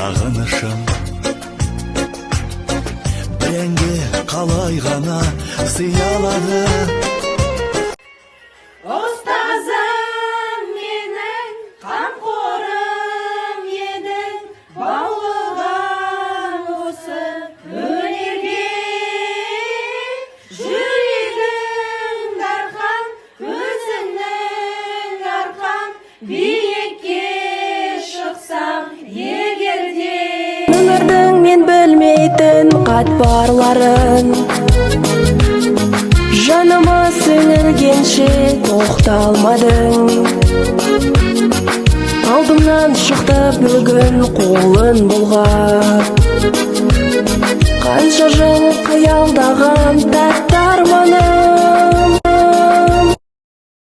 сағынышым. Біреңге қалай ғана сыя алады. Ұстазым менің қамқорым едің, баулыған осы өнерге. Жүрегім дархан, өзіңнің арқан, биікке шықсам егерде. Өмірдің мен білмейтін қатпарларын, жаныма сіңіргенше тоқталмадың. Алдымнан шықты бүгін қолын бұлғап, қанша жыл қиялдаған тәтті